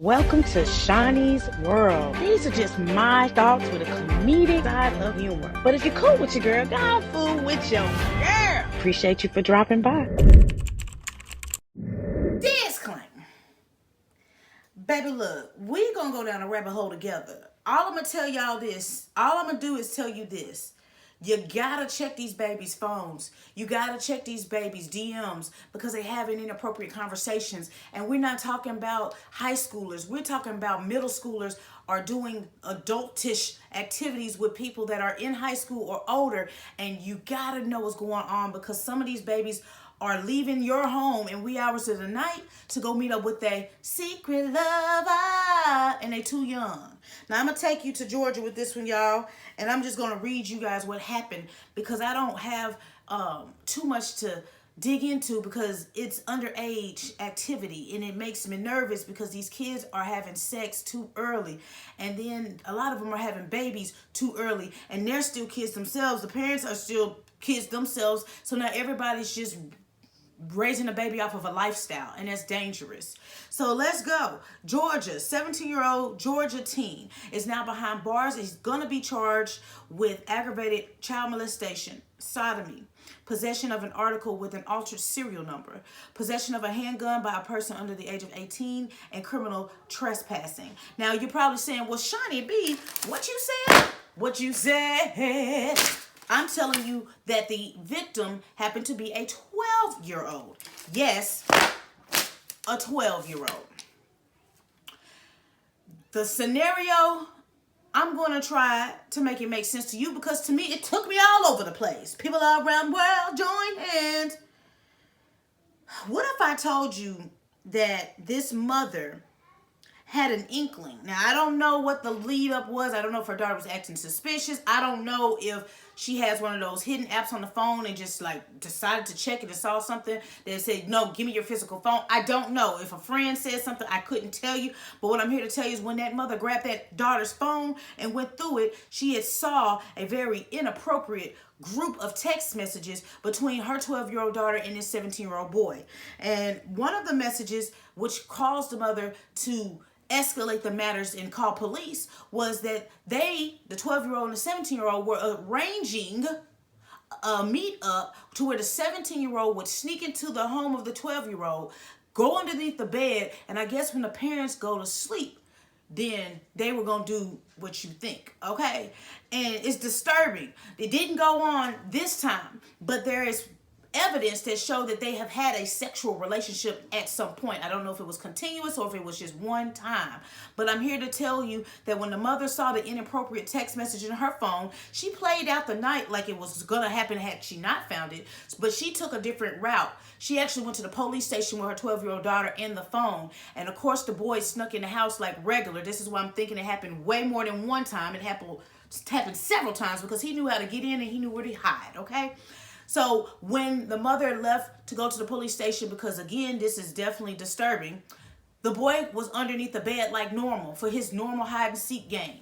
Welcome to Shaunie's World. These are just my thoughts with a comedic side of humor. But if you're cool with your girl, go fool with your girl. Appreciate you for dropping by. Disclaimer. Baby, look, we gonna go down a rabbit hole together. All I'm gonna tell y'all this. All I'm gonna do is tell you this. You gotta check these babies' phones. You gotta check these babies' DMs because they having inappropriate conversations. And we're not talking about high schoolers. We're talking about middle schoolers are doing adultish activities with people that are in high school or older. And you gotta know what's going on because some of these babies are leaving your home in wee hours of the night to go meet up with their secret lover, and they too young. Now I'm gonna take you to Georgia with this one, y'all, and I'm just gonna read you guys what happened because I don't have too much to dig into because it's underage activity and it makes me nervous because these kids are having sex too early, and then a lot of them are having babies too early, and they're still kids themselves. The parents are still kids themselves, so now everybody's just raising a baby off of a lifestyle, and that's dangerous. So let's go. Georgia, 17-year-old Georgia teen is now behind bars. He's gonna be charged with aggravated child molestation, sodomy, possession of an article with an altered serial number, possession of a handgun by a person under the age of 18, and criminal trespassing. Now you're probably saying, well, Shaunie B, what you said? What you said? I'm telling you that the victim happened to be a 12-year-old. Yes, a 12-year-old. The scenario, I'm going to try to make it make sense to you because to me, it took me all over the place. People all around the world, join hands. What if I told you that this mother had an inkling? Now, I don't know what the lead up was. I don't know if her daughter was acting suspicious. I don't know if she has one of those hidden apps on the phone and just like decided to check it and saw something that said, no, give me your physical phone. I don't know. If a friend said something, I couldn't tell you. But what I'm here to tell you is when that mother grabbed that daughter's phone and went through it, she had saw a very inappropriate group of text messages between her 12-year-old daughter and this 17-year-old boy. And one of the messages which caused the mother to escalate the matters and call police was that they, the 12-year-old and the 17-year-old, were arranging a meet-up to where the 17-year-old would sneak into the home of the 12-year-old, go underneath the bed, and I guess when the parents go to sleep, then they were going to do what you think, okay? And it's disturbing. It didn't go on this time, but there is evidence that show that they have had a sexual relationship at some point. I don't know if it was continuous or if it was just one time. But I'm here to tell you that when the mother saw the inappropriate text message in her phone, she played out the night like it was going to happen had she not found it. But she took a different route. She actually went to the police station with her 12-year-old daughter in the phone. And of course, the boy snuck in the house like regular. This is why I'm thinking it happened way more than one time. It happened several times because he knew how to get in and he knew where to hide, okay? So when the mother left to go to the police station, because again, this is definitely disturbing, the boy was underneath the bed like normal for his normal hide and seek game.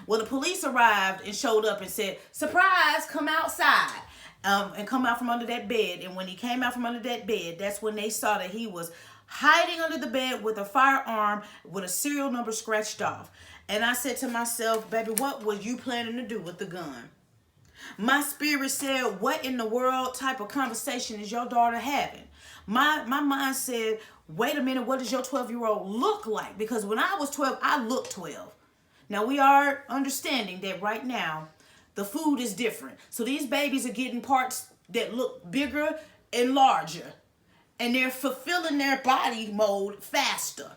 Well, the police arrived and showed up and said, surprise, come outside, and come out from under that bed. And when he came out from under that bed, that's when they saw that he was hiding under the bed with a firearm with a serial number scratched off. And I said to myself, baby, what were you planning to do with the gun? My spirit said, what in the world type of conversation is your daughter having? My mind said, wait a minute, what does your 12-year-old look like? Because when I was 12, I looked 12. Now, we are understanding that right now, the food is different. So these babies are getting parts that look bigger and larger. And they're fulfilling their body mode faster.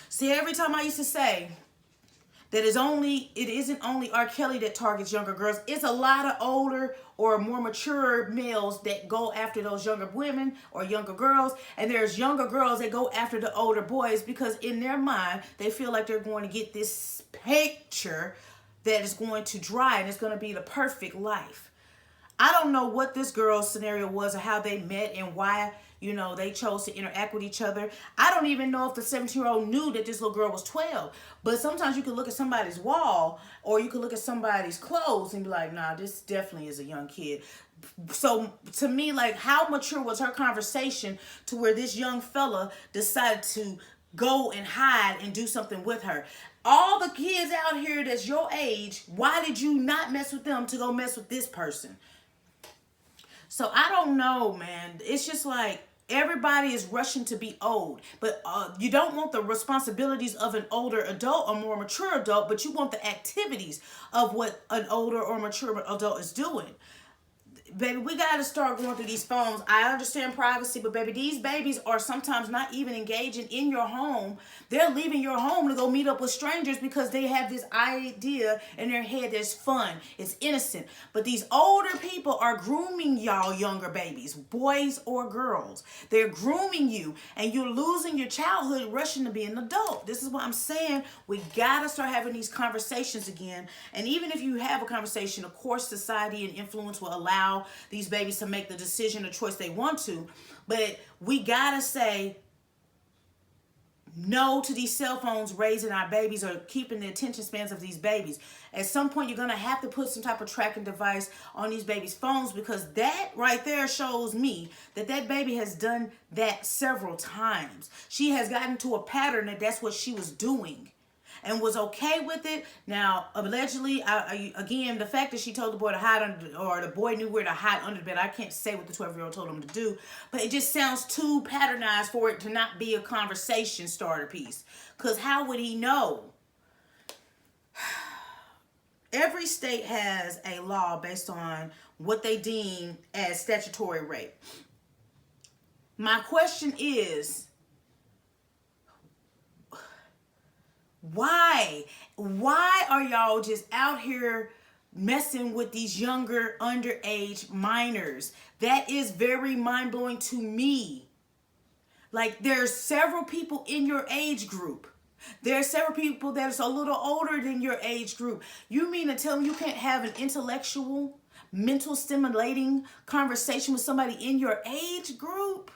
See, every time I used to say, it isn't only R. Kelly that targets younger girls. It's a lot of older or more mature males that go after those younger women or younger girls. And there's younger girls that go after the older boys because in their mind, they feel like they're going to get this picture that is going to dry and it's going to be the perfect life. I don't know what this girl's scenario was or how they met and why, they chose to interact with each other. I don't even know if the 17-year-old knew that this little girl was 12. But sometimes you can look at somebody's wall or you can look at somebody's clothes and be like, nah, this definitely is a young kid. So to me, like, how mature was her conversation to where this young fella decided to go and hide and do something with her. All the kids out here that's your age, why did you not mess with them to go mess with this person? So I don't know, man. It's just like everybody is rushing to be old, but you don't want the responsibilities of an older adult or more mature adult, but you want the activities of what an older or mature adult is doing. Baby, we got to start going through these phones. I understand privacy, but baby, these babies are sometimes not even engaging in your home. They're leaving your home to go meet up with strangers because they have this idea in their head that's fun. It's innocent. But these older people are grooming y'all younger babies, boys or girls. They're grooming you, and you're losing your childhood rushing to be an adult. This is what I'm saying. We got to start having these conversations again. And even if you have a conversation, of course, society and influence will allow these babies to make the decision or choice they want to, but we gotta say no to these cell phones raising our babies or keeping the attention spans of these babies. At some point, you're gonna have to put some type of tracking device on these babies' phones, because that right there shows me that that baby has done that several times. She has gotten to a pattern that that's what she was doing and was okay with it. Now, allegedly, again, the fact that she told the boy to hide under, or the boy knew where to hide under the bed, I can't say what the 12-year-old told him to do, but it just sounds too patternized for it to not be a conversation starter piece. Because how would he know? Every state has a law based on what they deem as statutory rape. My question is, why are y'all just out here messing with these younger underage minors? That is very mind-blowing to me. Like, there's several people in your age group. There's several people that are a little older than your age group. You mean to tell me you can't have an intellectual, mental stimulating conversation with somebody in your age group?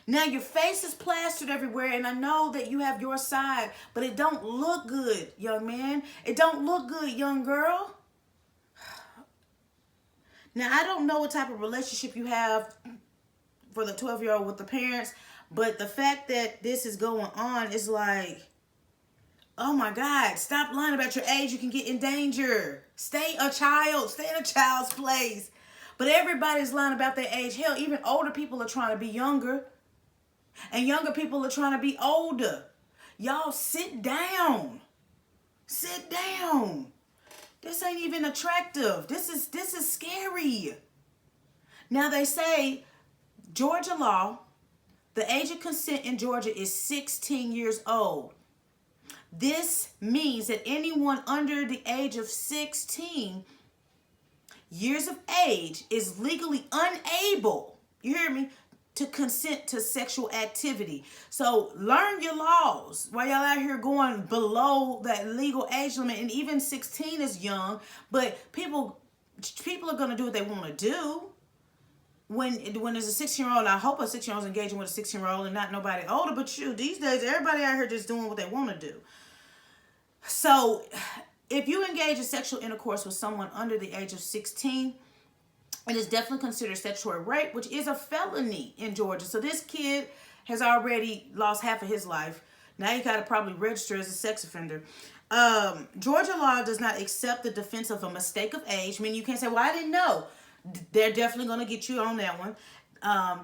Now, your face is plastered everywhere, and I know that you have your side, but it don't look good, young man. It don't look good, young girl. Now, I don't know what type of relationship you have for the 12-year-old with the parents, but the fact that this is going on is like, oh my God, stop lying about your age. You can get in danger. Stay a child. Stay in a child's place. But everybody's lying about their age. Hell, even older people are trying to be younger. And younger people are trying to be older. Y'all sit down. Sit down. This ain't even attractive. This is scary. Now they say Georgia law, the age of consent in Georgia is 16 years old. This means that anyone under the age of 16 years of age is legally unable, you hear me, to consent to sexual activity. So learn your laws while y'all out here going below that legal age limit. And even 16 is young, but people are going to do what they want to do. When there's a 16-year-old, I hope a 16-year-old is engaging with a 16-year-old and not nobody older, but you, these days, everybody out here just doing what they want to do. So if you engage in sexual intercourse with someone under the age of 16, it is definitely considered statutory rape, which is a felony in Georgia. So this kid has already lost half of his life. Now you got to probably register as a sex offender. Georgia law does not accept the defense of a mistake of age. I mean, you can't say, well, I didn't know. They're definitely going to get you on that one.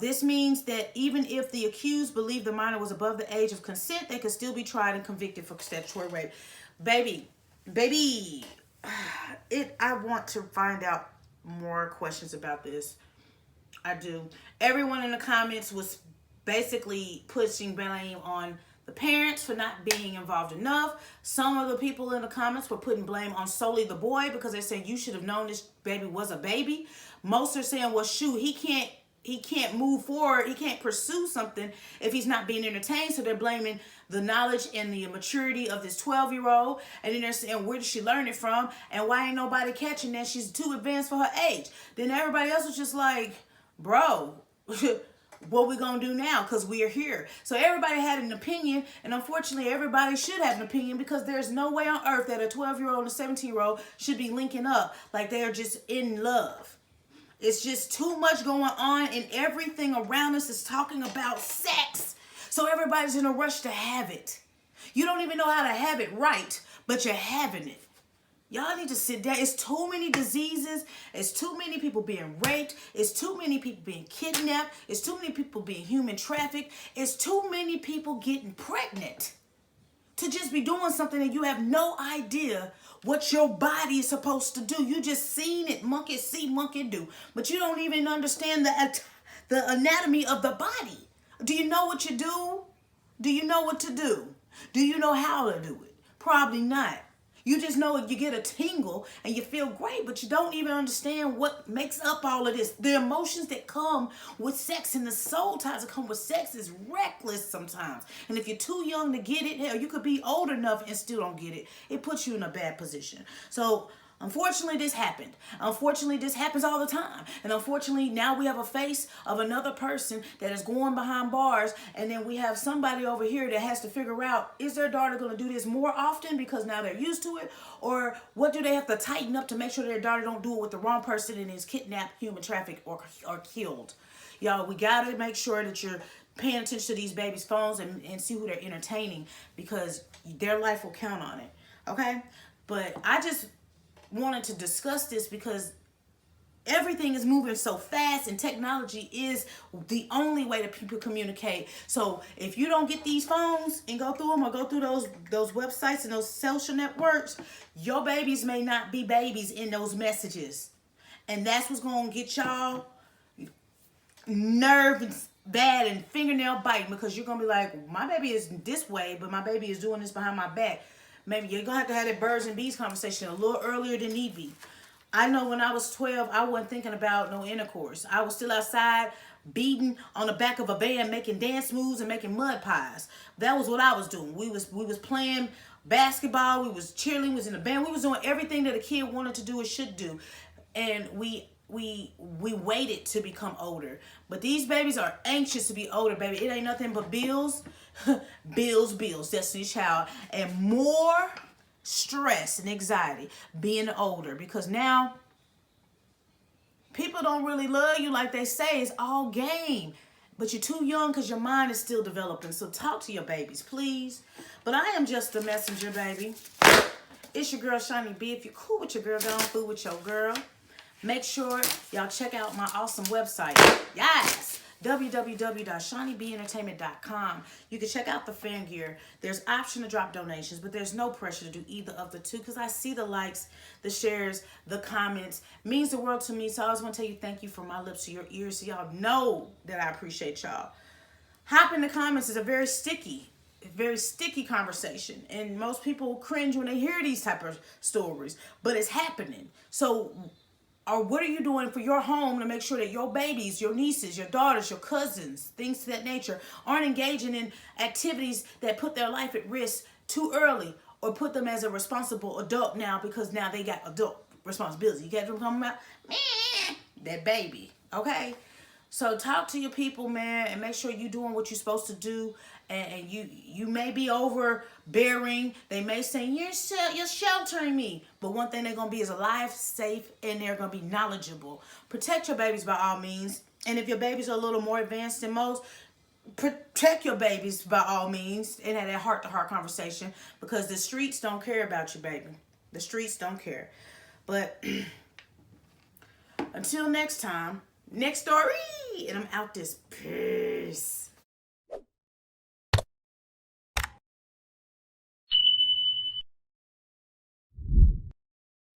This means that even if the accused believed the minor was above the age of consent, they could still be tried and convicted for statutory rape. Baby, I want to find out more questions about this. I do. Everyone in the comments was basically pushing blame on the parents for not being involved enough. Some of the people in the comments were putting blame on solely the boy because they're saying you should have known this baby was a baby. Most are saying, well, shoot, he can't move forward. He can't pursue something if he's not being entertained. So they're blaming the knowledge and the maturity of this 12-year-old. And then they're saying, where did she learn it from? And why ain't nobody catching that? She's too advanced for her age. Then everybody else was just like, bro, what we gonna do now? Because we are here. So everybody had an opinion. And unfortunately, everybody should have an opinion because there's no way on earth that a 12-year-old and a 17-year-old should be linking up like they are just in love. It's just too much going on, and everything around us is talking about sex. So everybody's in a rush to have it. You don't even know how to have it right, but you're having it. Y'all need to sit down. It's too many diseases. It's too many people being raped. It's too many people being kidnapped. It's too many people being human trafficked. It's too many people getting pregnant to just be doing something that you have no idea what your body is supposed to do. You just seen it, monkey see, monkey do. But you don't even understand the anatomy of the body. Do you know what you do? Do you know what to do? Do you know how to do it? Probably not. You just know you get a tingle and you feel great, but you don't even understand what makes up all of this. The emotions that come with sex and the soul ties that come with sex is reckless sometimes. And if you're too young to get it, hell, you could be old enough and still don't get it. It puts you in a bad position. So unfortunately, this happened. Unfortunately, this happens all the time. And unfortunately, now we have a face of another person that is going behind bars. And then we have somebody over here that has to figure out, is their daughter going to do this more often because now they're used to it? Or what do they have to tighten up to make sure their daughter don't do it with the wrong person and is kidnapped, human trafficked, or killed? Y'all, we got to make sure that you're paying attention to these babies' phones and see who they're entertaining, because their life will count on it. Okay? But I just wanted to discuss this because everything is moving so fast and technology is the only way that people communicate. So if you don't get these phones and go through them or go through those websites and those social networks, your babies may not be babies in those messages. And that's what's going to get y'all nerves bad and fingernail biting, because you're going to be like, my baby is this way, but my baby is doing this behind my back. Maybe you're going to have that birds and bees conversation a little earlier than need be. I know when I was 12, I wasn't thinking about no intercourse. I was still outside beating on the back of a van, making dance moves and making mud pies. That was what I was doing. We was playing basketball. We was cheerleading. We was in the band. We was doing everything that a kid wanted to do or should do. And we waited to become older. But these babies are anxious to be older, baby. It ain't nothing but bills. bills, Destiny's Child, and more stress and anxiety being older, because now people don't really love you like they say. It's all game, but you're too young because your mind is still developing. So talk to your babies, please. But I am just the messenger, baby. It's your girl Shaunie B. If you're cool with your girl, go on food with your girl. Make sure y'all check out my awesome website. Yes! www.shauniebeentertainment.com. You can check out the fan gear. There's option to drop donations, but there's no pressure to do either of the two, because I see the likes, the shares, the comments. It means the world to me. So I always want to tell you thank you from my lips to your ears, so y'all know that I appreciate y'all. Hop in the comments is a very sticky conversation, and most people cringe when they hear these type of stories, but it's happening. So, or what are you doing for your home to make sure that your babies, your nieces, your daughters, your cousins, things to that nature, aren't engaging in activities that put their life at risk too early, or put them as a responsible adult now, because now they got adult responsibility. You get what I'm talking about? That baby, okay? So talk to your people, man, and make sure you're doing what you're supposed to do. And you may be overbearing. They may say, you're sheltering me. But one thing they're going to be is alive, safe, and they're going to be knowledgeable. Protect your babies by all means. And if your babies are a little more advanced than most, protect your babies by all means and have that heart-to-heart conversation, because the streets don't care about you, baby. The streets don't care. But until next time, next story, and I'm out this. Peace.